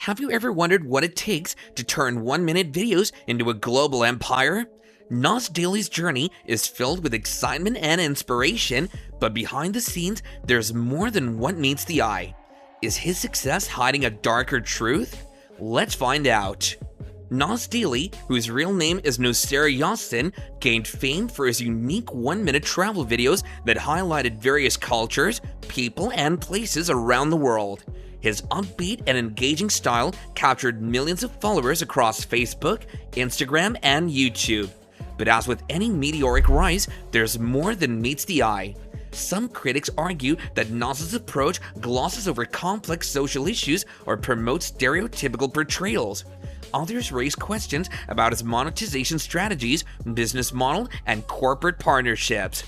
Have you ever wondered what it takes to turn 1-minute videos into a global empire? Nas Daily's journey is filled with excitement and inspiration, but behind the scenes, there's more than what meets the eye. Is his success hiding a darker truth? Let's find out. Nas Daily, whose real name is Nasser Yassin, gained fame for his unique 1-minute travel videos that highlighted various cultures, people, and places around the world. His upbeat and engaging style captured millions of followers across Facebook, Instagram, and YouTube. But as with any meteoric rise, there's more than meets the eye. Some critics argue that Nas's approach glosses over complex social issues or promotes stereotypical portrayals. Others raise questions about his monetization strategies, business model, and corporate partnerships.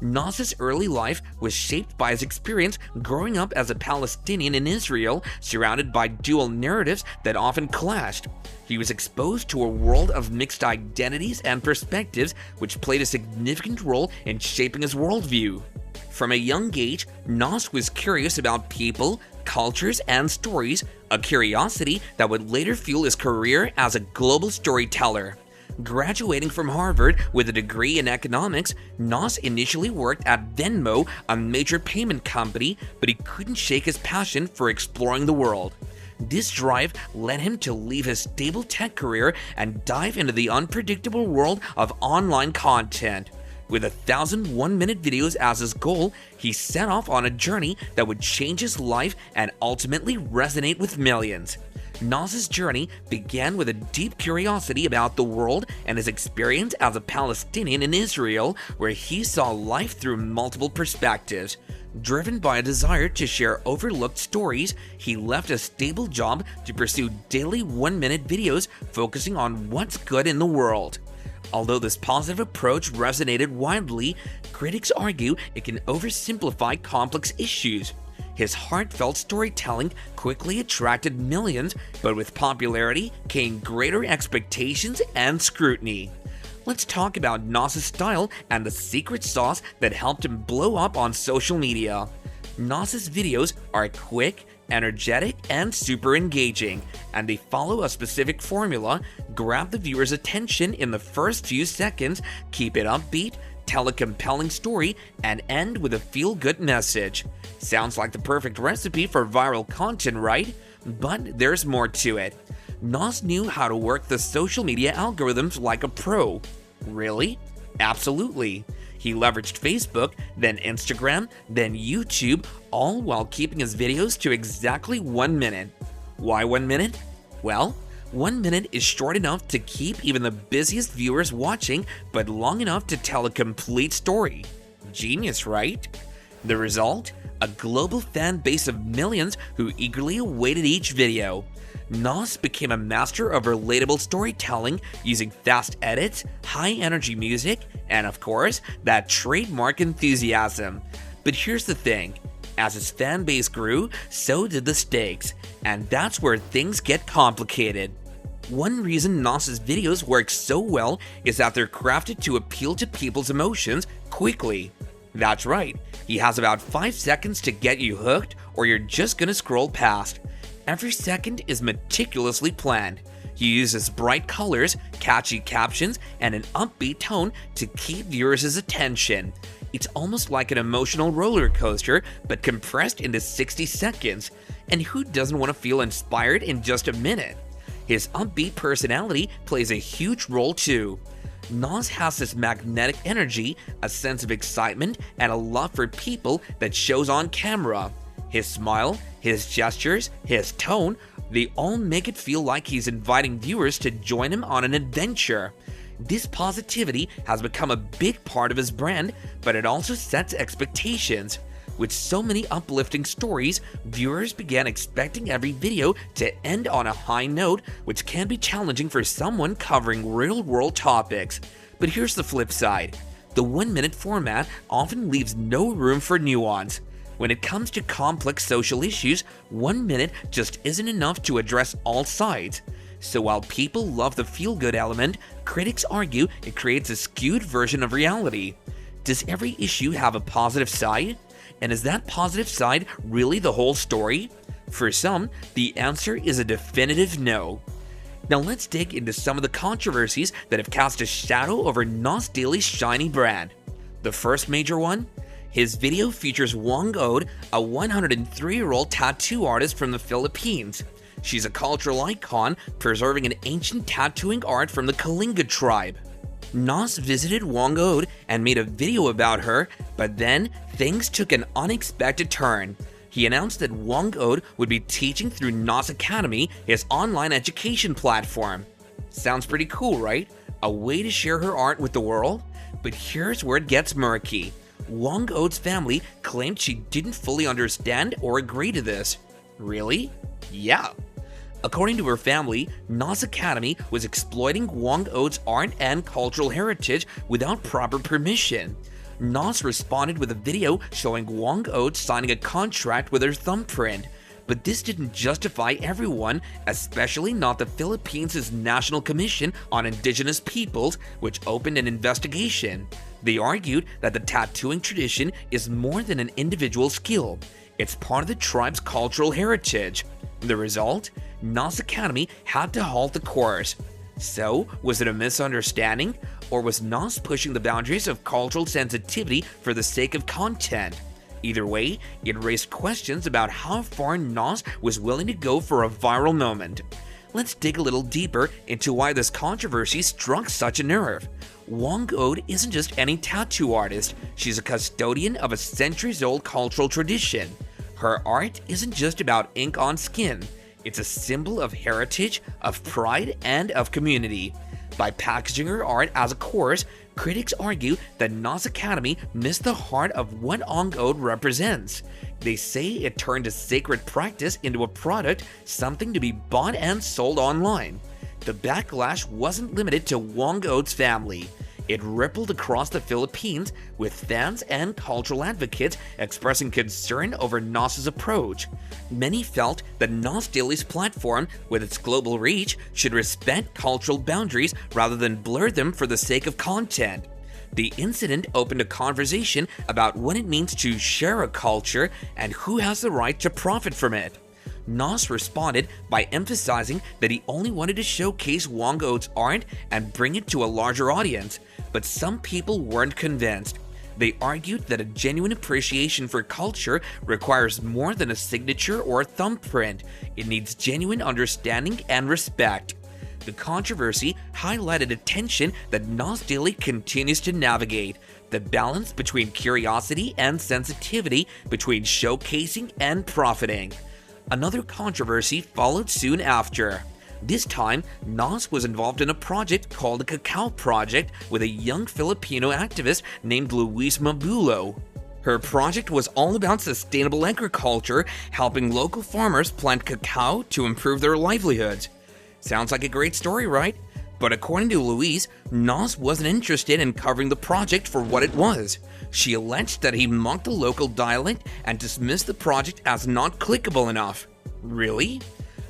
Nas's early life was shaped by his experience growing up as a Palestinian in Israel, surrounded by dual narratives that often clashed. He was exposed to a world of mixed identities and perspectives, which played a significant role in shaping his worldview. From a young age, Nas was curious about people, cultures, and stories, a curiosity that would later fuel his career as a global storyteller. Graduating from Harvard with a degree in economics, Nas initially worked at Venmo, a major payment company, but he couldn't shake his passion for exploring the world. This drive led him to leave his stable tech career and dive into the unpredictable world of online content. With 1,000 1-minute videos as his goal, he set off on a journey that would change his life and ultimately resonate with millions. Nas's journey began with a deep curiosity about the world and his experience as a Palestinian in Israel, where he saw life through multiple perspectives. Driven by a desire to share overlooked stories, he left a stable job to pursue daily 1-minute videos focusing on what's good in the world. Although this positive approach resonated widely, critics argue it can oversimplify complex issues. His heartfelt storytelling quickly attracted millions, but with popularity came greater expectations and scrutiny. Let's talk about Nas's style and the secret sauce that helped him blow up on social media. Nas's videos are quick, energetic, and super engaging, and they follow a specific formula: grab the viewer's attention in the first few seconds, keep it upbeat, tell a compelling story, and end with a feel-good message. Sounds like the perfect recipe for viral content, right? But there's more to it. Nas knew how to work the social media algorithms like a pro. Really? Absolutely. He leveraged Facebook, then Instagram, then YouTube, all while keeping his videos to exactly 1 minute. Why 1 minute? Well, 1 minute is short enough to keep even the busiest viewers watching, but long enough to tell a complete story. Genius, right? The result? A global fan base of millions who eagerly awaited each video. Nas became a master of relatable storytelling using fast edits, high-energy music, and of course, that trademark enthusiasm. But here's the thing. As his fan base grew, so did the stakes, and that's where things get complicated. One reason Nas's videos work so well is that they're crafted to appeal to people's emotions quickly. That's right, he has about 5 seconds to get you hooked, or you're just gonna scroll past. Every second is meticulously planned. He uses bright colors, catchy captions, and an upbeat tone to keep viewers' attention. It's almost like an emotional roller coaster, but compressed into 60 seconds. And who doesn't want to feel inspired in just a minute? His upbeat personality plays a huge role too. Nas has this magnetic energy, a sense of excitement, and a love for people that shows on camera. His smile, his gestures, his tone, they all make it feel like he's inviting viewers to join him on an adventure. This positivity has become a big part of his brand, but it also sets expectations. With so many uplifting stories, viewers began expecting every video to end on a high note, which can be challenging for someone covering real-world topics. But here's the flip side. The 1-minute format often leaves no room for nuance. When it comes to complex social issues, 1 minute just isn't enough to address all sides. So while people love the feel-good element, critics argue it creates a skewed version of reality. Does every issue have a positive side? And is that positive side really the whole story? For some, the answer is a definitive no. Now let's dig into some of the controversies that have cast a shadow over Nas Daily's shiny brand. The first major one? His video features Wong Ode, a 103-year-old tattoo artist from the Philippines. She's a cultural icon, preserving an ancient tattooing art from the Kalinga tribe. Nas visited Wong Ode and made a video about her, but then things took an unexpected turn. He announced that Wong Ode would be teaching through Nas Academy, his online education platform. Sounds pretty cool, right? A way to share her art with the world? But here's where it gets murky. Wong Ode's family claimed she didn't fully understand or agree to this. Really? Yeah. According to her family, Nas Academy was exploiting Wong Ode's art and cultural heritage without proper permission. Nas responded with a video showing Wong Ode signing a contract with her thumbprint. But this didn't justify everyone, especially not the Philippines' National Commission on Indigenous Peoples, which opened an investigation. They argued that the tattooing tradition is more than an individual skill. It's part of the tribe's cultural heritage. The result? Nas Academy had to halt the course. So, was it a misunderstanding? Or was Nas pushing the boundaries of cultural sensitivity for the sake of content? Either way, it raised questions about how far Nas was willing to go for a viral moment. Let's dig a little deeper into why this controversy struck such a nerve. Wong Ode isn't just any tattoo artist, she's a custodian of a centuries-old cultural tradition. Her art isn't just about ink on skin, it's a symbol of heritage, of pride, and of community. By packaging her art as a course, critics argue that Nas Academy missed the heart of what Wong Ode represents. They say it turned a sacred practice into a product, something to be bought and sold online. The backlash wasn't limited to Wong Ode's family. It rippled across the Philippines, with fans and cultural advocates expressing concern over Nas's approach. Many felt that Nas Daily's platform, with its global reach, should respect cultural boundaries rather than blur them for the sake of content. The incident opened a conversation about what it means to share a culture and who has the right to profit from it. Nas responded by emphasizing that he only wanted to showcase Wong Ode's art and bring it to a larger audience, but some people weren't convinced. They argued that a genuine appreciation for culture requires more than a signature or a thumbprint. It needs genuine understanding and respect. The controversy highlighted a tension that Nas Daily continues to navigate: the balance between curiosity and sensitivity, between showcasing and profiting. Another controversy followed soon after. This time, Nas was involved in a project called the Cacao Project with a young Filipino activist named Luis Mabulo. Her project was all about sustainable agriculture, helping local farmers plant cacao to improve their livelihoods. Sounds like a great story, right? But according to Louise, Nas wasn't interested in covering the project for what it was. She alleged that he mocked the local dialect and dismissed the project as not clickable enough. Really?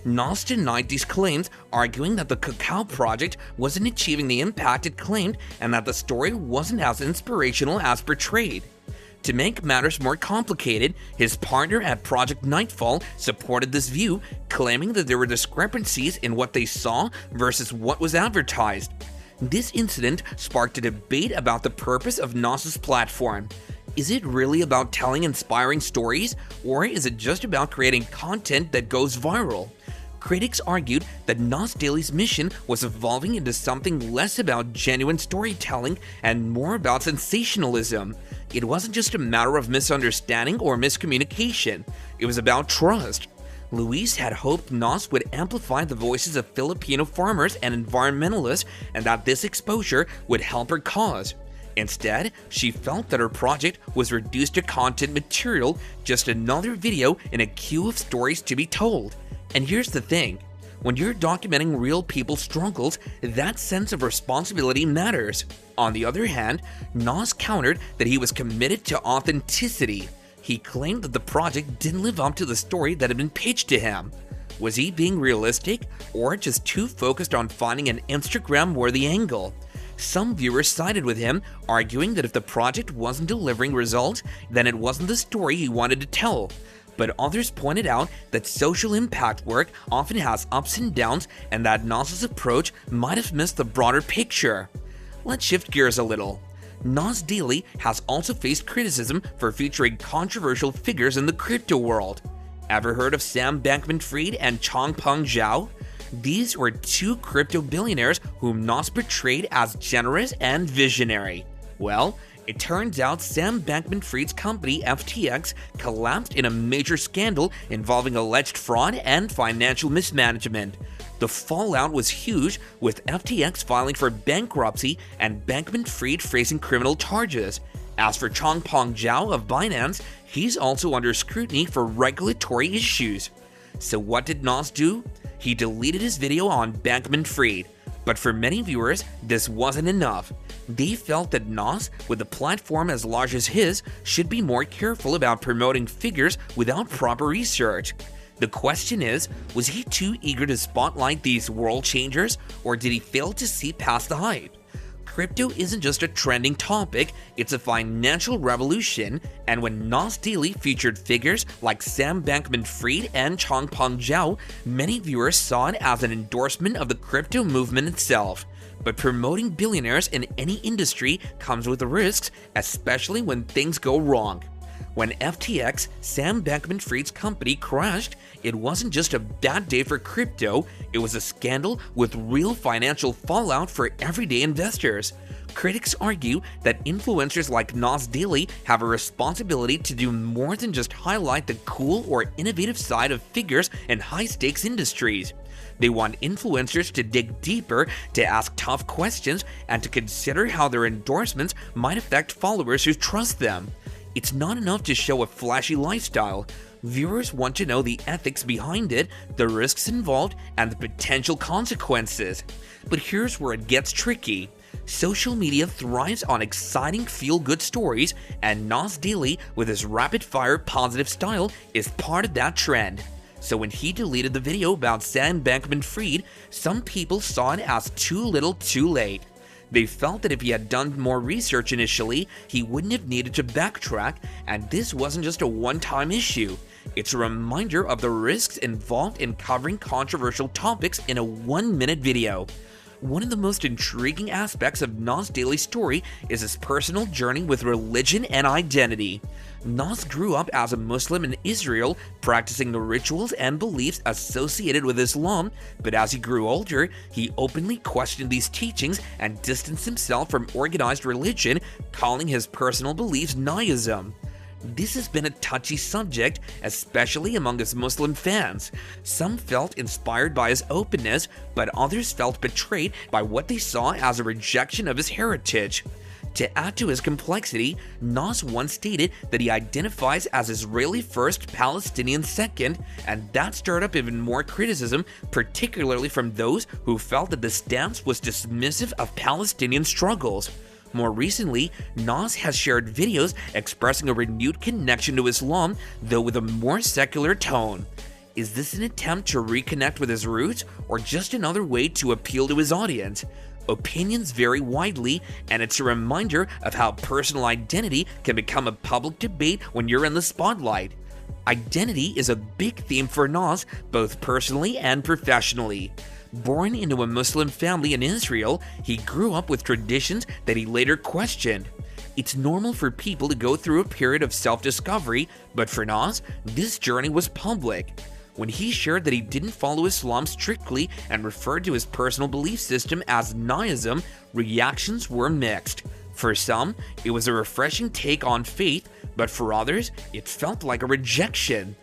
Nas denied these claims, arguing that the Cacao Project wasn't achieving the impact it claimed and that the story wasn't as inspirational as portrayed. To make matters more complicated, his partner at Project Nightfall supported this view, claiming that there were discrepancies in what they saw versus what was advertised. This incident sparked a debate about the purpose of Nas's platform. Is it really about telling inspiring stories, or is it just about creating content that goes viral? Critics argued that Nas Daily's mission was evolving into something less about genuine storytelling and more about sensationalism. It wasn't just a matter of misunderstanding or miscommunication, it was about trust. Luis had hoped Nas would amplify the voices of Filipino farmers and environmentalists, and that this exposure would help her cause. Instead, she felt that her project was reduced to content material, just another video in a queue of stories to be told. And here's the thing, when you're documenting real people's struggles, that sense of responsibility matters. On the other hand, Nas countered that he was committed to authenticity. He claimed that the project didn't live up to the story that had been pitched to him. Was he being realistic, or just too focused on finding an Instagram-worthy angle? Some viewers sided with him, arguing that if the project wasn't delivering results, then it wasn't the story he wanted to tell. but others pointed out that social impact work often has ups and downs and that Nas's approach might have missed the broader picture. Let's shift gears a little. Nas Daily has also faced criticism for featuring controversial figures in the crypto world. Ever heard of Sam Bankman-Fried and Changpeng Zhao? These were two crypto billionaires whom Nas portrayed as generous and visionary. Well, it turns out Sam Bankman-Fried's company FTX collapsed in a major scandal involving alleged fraud and financial mismanagement. The fallout was huge, with FTX filing for bankruptcy and Bankman-Fried facing criminal charges. As for Changpeng Zhao of Binance, he's also under scrutiny for regulatory issues. So what did Nas do? He deleted his video on Bankman-Fried. But for many viewers, this wasn't enough. They felt that Nas, with a platform as large as his, should be more careful about promoting figures without proper research. The question is, was he too eager to spotlight these world changers, or did he fail to see past the hype? Crypto isn't just a trending topic, it's a financial revolution, and when Nas Daily featured figures like Sam Bankman-Fried and Changpeng Zhao, many viewers saw it as an endorsement of the crypto movement itself. But promoting billionaires in any industry comes with risks, especially when things go wrong. When FTX, Sam Bankman-Fried's company, crashed, it wasn't just a bad day for crypto, it was a scandal with real financial fallout for everyday investors. Critics argue that influencers like Nas Daily have a responsibility to do more than just highlight the cool or innovative side of figures in high-stakes industries. They want influencers to dig deeper, to ask tough questions, and to consider how their endorsements might affect followers who trust them. It's not enough to show a flashy lifestyle. Viewers want to know the ethics behind it, the risks involved, and the potential consequences. But here's where it gets tricky. Social media thrives on exciting feel-good stories, and Nas Daily, with his rapid-fire positive style, is part of that trend. So when he deleted the video about Sam Bankman-Fried, some people saw it as too little too late. They felt that if he had done more research initially, he wouldn't have needed to backtrack, and this wasn't just a one-time issue. It's a reminder of the risks involved in covering controversial topics in a 1-minute video. One of the most intriguing aspects of Nas Daily's story is his personal journey with religion and identity. Nas grew up as a Muslim in Israel, practicing the rituals and beliefs associated with Islam, but as he grew older, he openly questioned these teachings and distanced himself from organized religion, calling his personal beliefs Naism. This has been a touchy subject, especially among his Muslim fans. Some felt inspired by his openness, but others felt betrayed by what they saw as a rejection of his heritage. To add to his complexity, Nas once stated that he identifies as Israeli first, Palestinian second, and that stirred up even more criticism, particularly from those who felt that the stance was dismissive of Palestinian struggles. More recently, Nas has shared videos expressing a renewed connection to Islam, though with a more secular tone. Is this an attempt to reconnect with his roots, or just another way to appeal to his audience? Opinions vary widely, and it's a reminder of how personal identity can become a public debate when you're in the spotlight. Identity is a big theme for Nas, both personally and professionally. Born into a Muslim family in Israel, he grew up with traditions that he later questioned. It's normal for people to go through a period of self-discovery, but for Nas, this journey was public. When he shared that he didn't follow Islam strictly and referred to his personal belief system as Naism, reactions were mixed. For some, it was a refreshing take on faith, but for others, it felt like a rejection.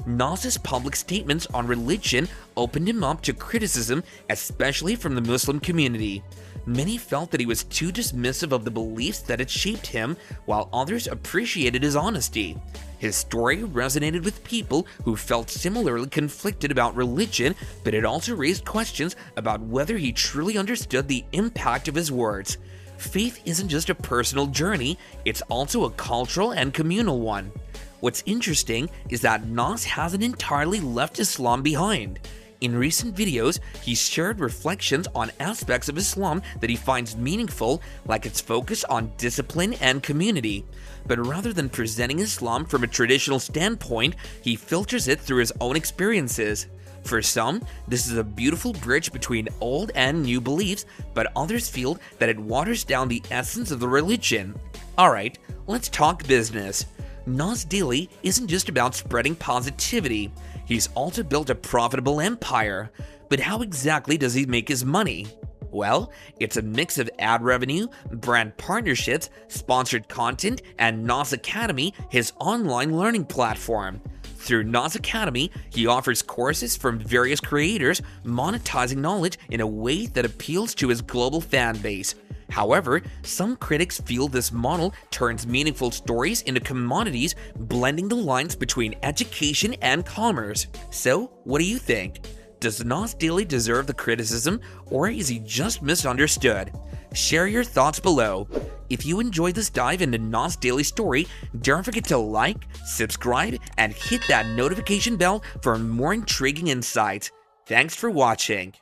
Nas's public statements on religion opened him up to criticism, especially from the Muslim community. Many felt that he was too dismissive of the beliefs that had shaped him, while others appreciated his honesty. His story resonated with people who felt similarly conflicted about religion, but it also raised questions about whether he truly understood the impact of his words. Faith isn't just a personal journey, it's also a cultural and communal one. What's interesting is that Nas hasn't entirely left Islam behind. In recent videos, he's shared reflections on aspects of Islam that he finds meaningful, like its focus on discipline and community. But rather than presenting Islam from a traditional standpoint, he filters it through his own experiences. For some, this is a beautiful bridge between old and new beliefs, but others feel that it waters down the essence of the religion. Alright, let's talk business. Nas Daily isn't just about spreading positivity. He's also built a profitable empire. But how exactly does he make his money? Well, it's a mix of ad revenue, brand partnerships, sponsored content, and Nas Academy, his online learning platform. Through Nas Academy, he offers courses from various creators, monetizing knowledge in a way that appeals to his global fan base. However, some critics feel this model turns meaningful stories into commodities, blending the lines between education and commerce. So, what do you think? Does Nas Daily deserve the criticism, or is he just misunderstood? Share your thoughts below. If you enjoyed this dive into Nas Daily story, don't forget to like, subscribe, and hit that notification bell for more intriguing insights. Thanks for watching.